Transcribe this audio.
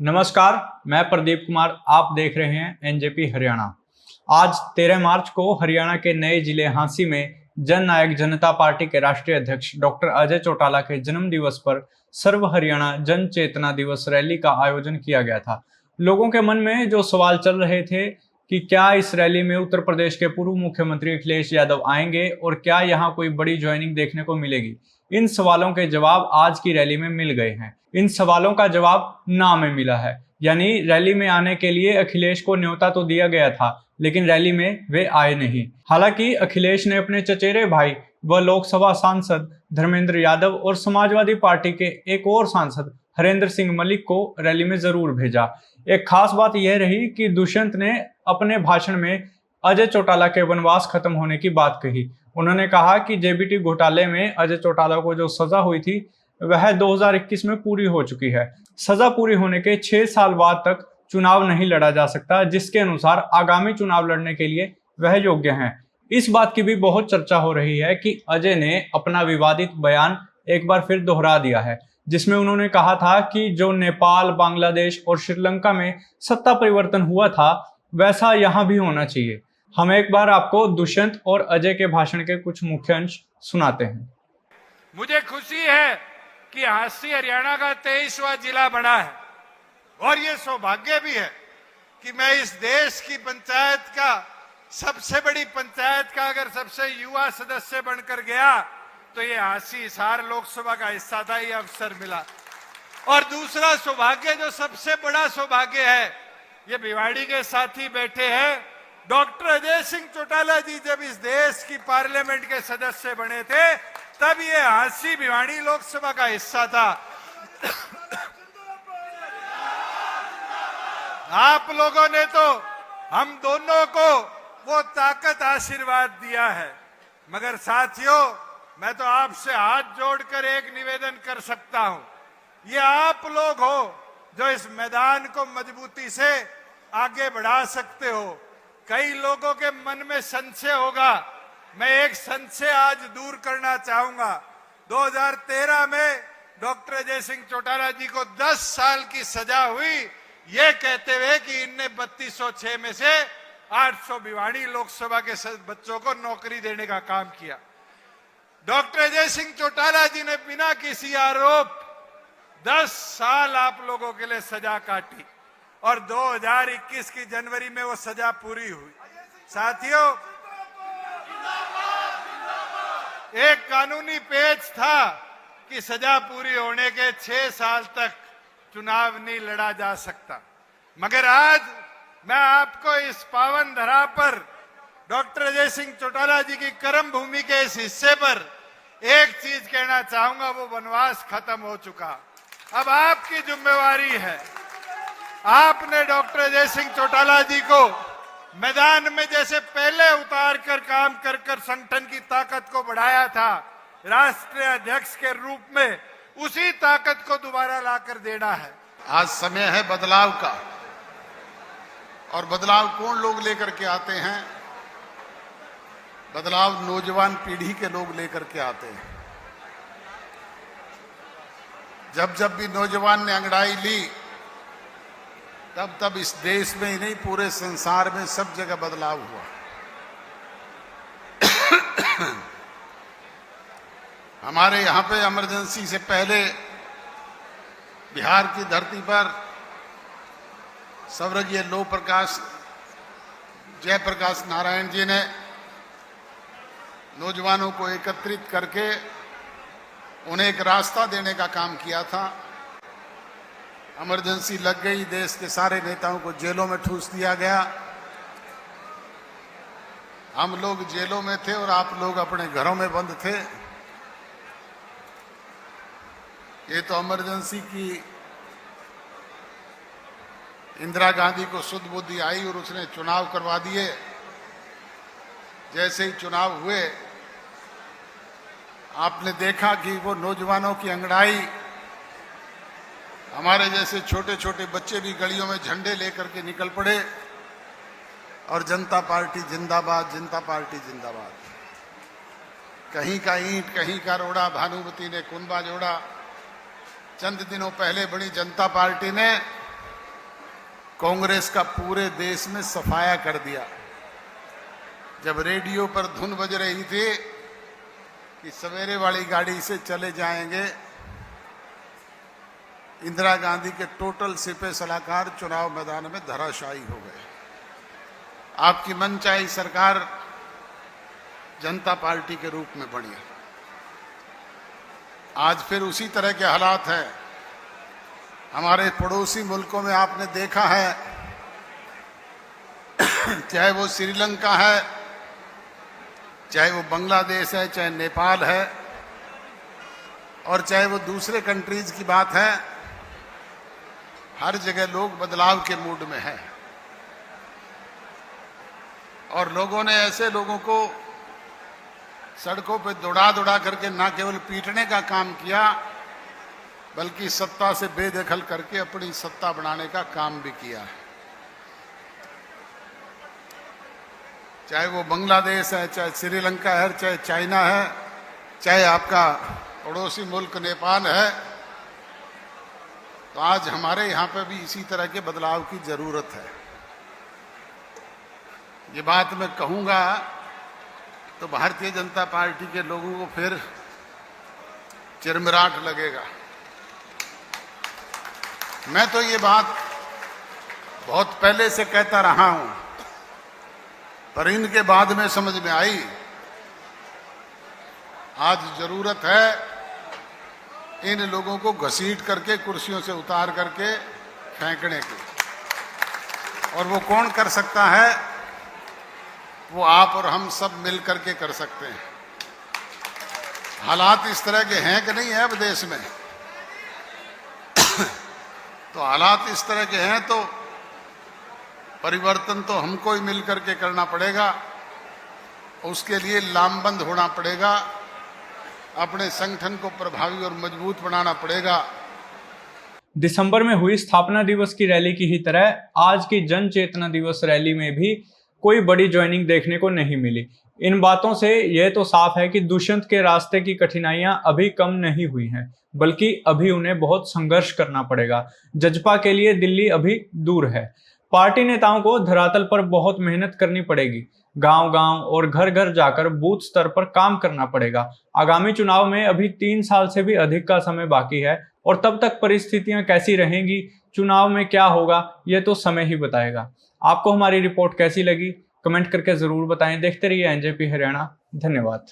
नमस्कार, मैं प्रदीप कुमार। आप देख रहे हैं एनजेपी हरियाणा। आज 13 मार्च को हरियाणा के नए जिले हांसी में जन नायक जनता पार्टी के राष्ट्रीय अध्यक्ष डॉक्टर अजय चौटाला के जन्म दिवस पर सर्व हरियाणा जन चेतना दिवस रैली का आयोजन किया गया था। लोगों के मन में जो सवाल चल रहे थे कि क्या इस रैली में उत्तर प्रदेश के पूर्व मुख्यमंत्री अखिलेश यादव आएंगे और क्या यहाँ कोई बड़ी ज्वाइनिंग देखने को मिलेगी, इन सवालों के जवाब आज की रैली में मिल गए हैं। इन सवालों का जवाब ना में मिला है, यानी रैली में आने के लिए अखिलेश को न्योता तो दिया गया था, लेकिन रैली में वे आए नहीं। हालांकि अखिलेश ने अपने चचेरे भाई व लोकसभा सांसद धर्मेंद्र यादव और समाजवादी पार्टी के एक और सांसद हरेंद्र सिंह मलिक को रैली में जरूर भेजा। एक खास बात यह रही कि दुष्यंत ने अपने भाषण में अजय चौटाला के वनवास खत्म होने की बात कही। उन्होंने कहा कि जेबीटी घोटाले में अजय चौटाला को जो सजा हुई थी वह 2021 में पूरी हो चुकी है। सजा पूरी होने के 6 साल बाद तक चुनाव नहीं लड़ा जा सकता, जिसके अनुसार आगामी चुनाव लड़ने के लिए वह योग्य हैं। इस बात की भी बहुत चर्चा हो रही है कि अजय ने अपना विवादित बयान एक बार फिर दोहरा दिया है, जिसमें उन्होंने कहा था कि जो नेपाल, बांग्लादेश और श्रीलंका में सत्ता परिवर्तन हुआ था वैसा यहाँ भी होना चाहिए। हम एक बार आपको दुष्यंत और अजय के भाषण के कुछ मुख्य अंश सुनाते हैं। मुझे खुशी है कि हांसी हरियाणा का 23वां जिला बना है और ये सौभाग्य भी है कि मैं इस देश की पंचायत का, सबसे बड़ी पंचायत का अगर सबसे युवा सदस्य बनकर गया तो ये हांसी हिसार लोकसभा का हिस्सा था, ये अवसर मिला। और दूसरा सौभाग्य, जो सबसे बड़ा सौभाग्य है, ये भिवाड़ी के साथी बैठे हैं। डॉक्टर अजय सिंह चौटाला जी जब इस देश की पार्लियामेंट के सदस्य बने थे तब ये हांसी भिवाड़ी लोकसभा का हिस्सा था। आप लोगों ने तो हम दोनों को वो ताकत, आशीर्वाद दिया है। मगर साथियों, मैं तो आपसे हाथ जोड़कर एक निवेदन कर सकता हूं। ये आप लोग हो जो इस मैदान को मजबूती से आगे बढ़ा सकते हो। कई लोगों के मन में संशय होगा, मैं एक संशय आज दूर करना चाहूंगा। 2013 में डॉक्टर अजय सिंह चौटाला जी को 10 साल की सजा हुई, ये कहते हुए कि इनने 3206 में से 800 भिवाड़ी लोकसभा के बच्चों को नौकरी देने का काम किया। डॉक्टर अजय सिंह चौटाला जी ने बिना किसी आरोप 10 साल आप लोगों के लिए सजा काटी और 2021 की जनवरी में वो सजा पूरी हुई। साथियों, एक कानूनी पेच था कि सजा पूरी होने के 6 साल तक चुनाव नहीं लड़ा जा सकता। मगर आज मैं आपको इस पावन धरा पर डॉक्टर अजय सिंह चौटाला जी की कर्म भूमि के इस हिस्से पर एक चीज कहना चाहूंगा, वो वनवास खत्म हो चुका। अब आपकी जिम्मेवारी है। आपने डॉक्टर अजय सिंह चौटाला जी को मैदान में जैसे पहले उतार कर काम कर संगठन की ताकत को बढ़ाया था राष्ट्रीय अध्यक्ष के रूप में, उसी ताकत को दोबारा लाकर देना है। आज समय है बदलाव का, और बदलाव कौन लोग लेकर के आते हैं? बदलाव नौजवान पीढ़ी के लोग लेकर के आते हैं। जब जब भी नौजवान ने अंगड़ाई ली तब तब इस देश में ही नहीं, पूरे संसार में सब जगह बदलाव हुआ। हमारे यहाँ पे इमरजेंसी से पहले बिहार की धरती पर स्वर्गीय लौह प्रकाश जयप्रकाश नारायण जी ने नौजवानों को एकत्रित करके उन्हें एक रास्ता देने का काम किया था। इमरजेंसी लग गई, देश के सारे नेताओं को जेलों में ठूस दिया गया। हम लोग जेलों में थे और आप लोग अपने घरों में बंद थे। ये तो इमरजेंसी की इंदिरा गांधी को शुद्ध बुद्धि आई और उसने चुनाव करवा दिए। जैसे ही चुनाव हुए आपने देखा कि वो नौजवानों की अंगड़ाई, हमारे जैसे छोटे छोटे बच्चे भी गलियों में झंडे लेकर के निकल पड़े और जनता पार्टी जिंदाबाद, जनता पार्टी जिंदाबाद। कहीं का ईंट, कहीं का रोड़ा, भानुमति ने कुंबा जोड़ा। चंद दिनों पहले बड़ी जनता पार्टी ने कांग्रेस का पूरे देश में सफाया कर दिया। जब रेडियो पर धुन बज रही थी कि सवेरे वाली गाड़ी से चले जाएंगे, इंदिरा गांधी के टोटल सिपह सलाहकार चुनाव मैदान में धराशायी हो गए। आपकी मनचाही सरकार जनता पार्टी के रूप में बनी। आज फिर उसी तरह के हालात हैं। हमारे पड़ोसी मुल्कों में आपने देखा है, चाहे वो श्रीलंका है, चाहे वो बांग्लादेश है, चाहे नेपाल है, और चाहे वो दूसरे कंट्रीज की बात है, हर जगह लोग बदलाव के मूड में हैं। और लोगों ने ऐसे लोगों को सड़कों पे दौड़ा दौड़ा करके ना केवल पीटने का काम किया, बल्कि सत्ता से बेदखल करके अपनी सत्ता बनाने का काम भी किया है। चाहे वो बांग्लादेश है, चाहे श्रीलंका है, चाहे चाइना है, चाहे आपका पड़ोसी मुल्क नेपाल है, तो आज हमारे यहाँ पे भी इसी तरह के बदलाव की जरूरत है। ये बात मैं कहूँगा तो भारतीय जनता पार्टी के लोगों को फिर चिरमिराट लगेगा। मैं तो ये बात बहुत पहले से कहता रहा हूं, पर इनके बाद में समझ में आई। आज जरूरत है इन लोगों को घसीट करके कुर्सियों से उतार करके फेंकने की। और वो कौन कर सकता है? वो आप और हम सब मिल करके कर सकते हैं। हालात इस तरह के हैं कि नहीं है अब देश में? तो हालात इस तरह के हैं तो परिवर्तन तो हमको ही मिल करके करना पड़ेगा। उसके लिए लामबंद होना पड़ेगा, अपने संगठन को प्रभावी और मजबूत बनाना पड़ेगा। दिसंबर में हुई स्थापना दिवस की रैली की ही तरह आज की जन चेतना दिवस रैली में भी कोई बड़ी ज्वाइनिंग देखने को नहीं मिली। इन बातों से यह तो साफ है कि दुष्यंत के रास्ते की कठिनाइयां अभी कम नहीं हुई हैं, बल्कि अभी उन्हें बहुत संघर्ष करना पड़ेगा। जजपा के लिए दिल्ली अभी दूर है। पार्टी नेताओं को धरातल पर बहुत मेहनत करनी पड़ेगी। गांव-गांव और घर-घर जाकर बूथ स्तर पर काम करना पड़ेगा। आगामी चुनाव में अभी 3 साल से भी अधिक का समय बाकी है और तब तक परिस्थितियां कैसी रहेंगी, चुनाव में क्या होगा, यह तो समय ही बताएगा। आपको हमारी रिपोर्ट कैसी लगी कमेंट करके जरूर बताएं। देखते रहिए एनजेपी हरियाणा। धन्यवाद।